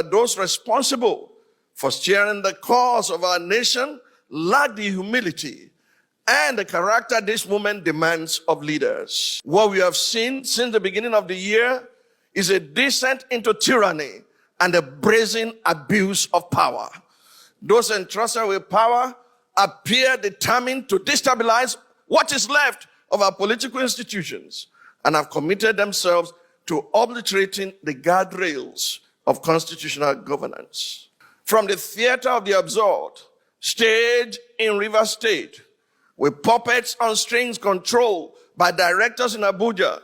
Those responsible for steering the course of our nation lack the humility and the character this movement demands of leaders. What we have seen since the beginning of the year is a descent into tyranny and a brazen abuse of power. Those entrusted with power appear determined to destabilize what is left of our political institutions and have committed themselves to obliterating the guardrails of constitutional governance. From the theater of the absurd, staged in Rivers State, with puppets on strings controlled by directors in Abuja,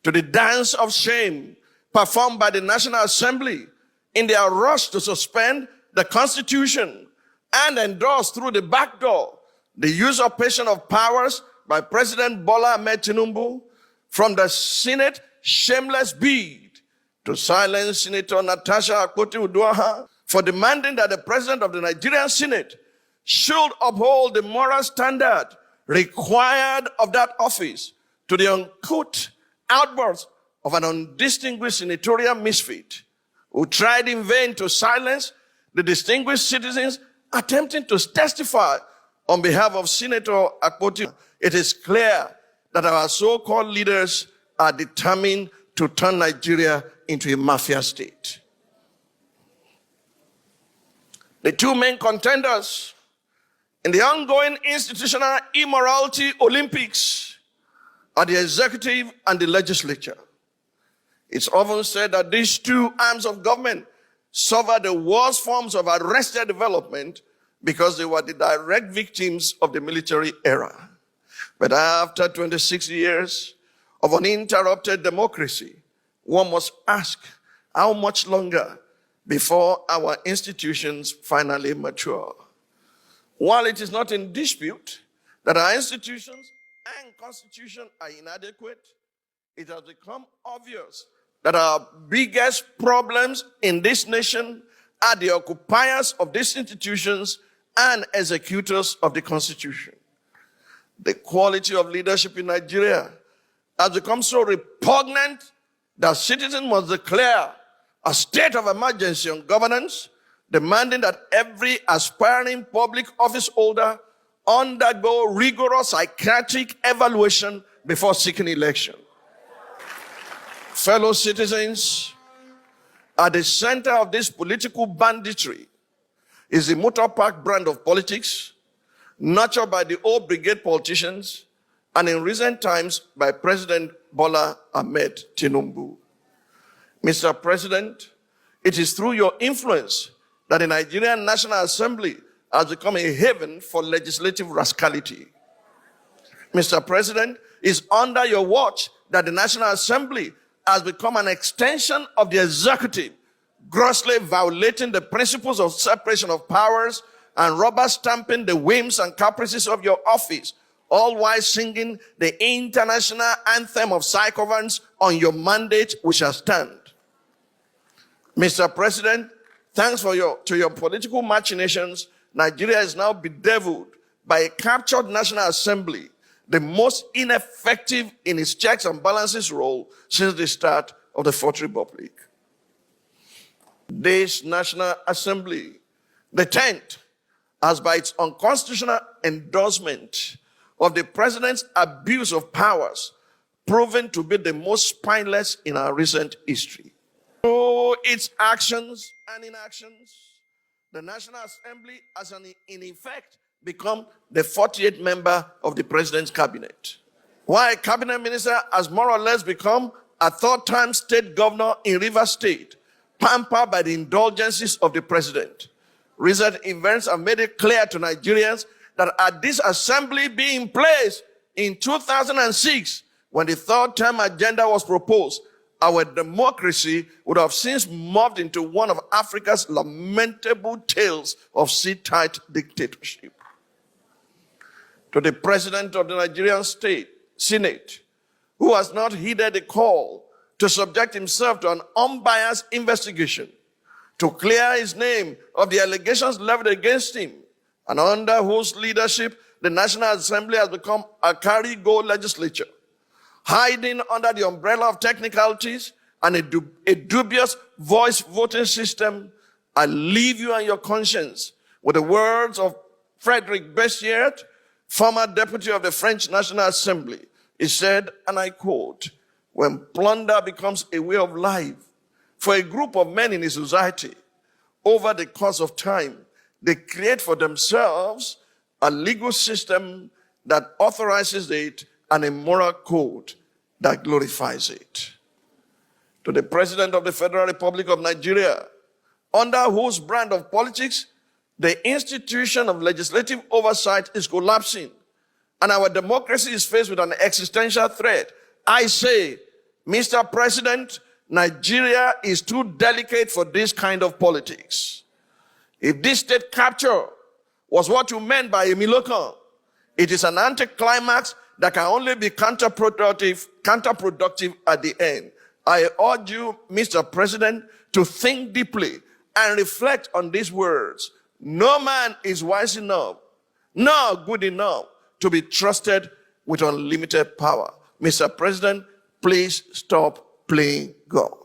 to the dance of shame performed by the National Assembly in their rush to suspend the Constitution and endorse through the back door the usurpation of powers by President Bola Ahmed Tinubu, from the Senate shameless bid to silence Senator Natasha Akpoti-Uduaghan for demanding that the President of the Nigerian Senate should uphold the moral standard required of that office, to the uncouth outburst of an undistinguished senatorial misfit who tried in vain to silence the distinguished citizens attempting to testify on behalf of Senator Akpoti. It is clear that our so-called leaders are determined to turn Nigeria into a mafia state. The two main contenders in the ongoing institutional immorality Olympics are the executive and the legislature. It's often said that these two arms of government suffer the worst forms of arrested development because they were the direct victims of the military era. But after 26 years of uninterrupted democracy, one must ask, how much longer before our institutions finally mature? While it is not in dispute that our institutions and constitution are inadequate, it has become obvious that our biggest problems in this nation are the occupiers of these institutions and executors of the Constitution. The quality of leadership in Nigeria has become so repugnant that citizens must declare a state of emergency on governance, demanding that every aspiring public office holder undergo rigorous psychiatric evaluation before seeking election. Fellow citizens, at the center of this political banditry is the motor park brand of politics, nurtured by the old brigade politicians, and in recent times by President Bola Ahmed Tinubu. Mr. President, it is through your influence that the Nigerian National Assembly has become a haven for legislative rascality. Mr. President, it's under your watch that the National Assembly has become an extension of the executive, grossly violating the principles of separation of powers and rubber stamping the whims and caprices of your office, all while singing the international anthem of psychoviolence on your mandate, we shall stand. Mr. President, thanks to your political machinations, Nigeria is now bedeviled by a captured National Assembly, the most ineffective in its checks and balances role since the start of the Fourth Republic. This National Assembly, the 10th, has by its unconstitutional endorsement of the president's abuse of powers proven to be the most spineless in our recent history. Through its actions and inactions, the National Assembly has in effect become the 48th member of the president's cabinet, while a cabinet minister has more or less become a third-time state governor in Rivers State, pampered by the indulgences of the president. Recent events have made it clear to Nigerians that had this assembly been in place in 2006, when the third-term agenda was proposed, our democracy would have since morphed into one of Africa's lamentable tales of sit-tight dictatorship. To the president of the Nigerian Senate, who has not heeded the call to subject himself to an unbiased investigation, to clear his name of the allegations leveled against him, and under whose leadership the National Assembly has become a carry-go legislature, hiding under the umbrella of technicalities and a dubious voice voting system, I leave you and your conscience with the words of Frederic Bessières, former deputy of the French National Assembly. He said, and I quote, "When plunder becomes a way of life for a group of men in a society, over the course of time, they create for themselves a legal system that authorizes it and a moral code that glorifies it." To the President of the Federal Republic of Nigeria, under whose brand of politics the institution of legislative oversight is collapsing and our democracy is faced with an existential threat, I say, Mr. President, Nigeria is too delicate for this kind of politics. If this state capture was what you meant by a Milokan, it is an anticlimax that can only be counterproductive at the end. I urge you, Mr. President, to think deeply and reflect on these words. No man is wise enough, nor good enough to be trusted with unlimited power. Mr. President, please stop playing God.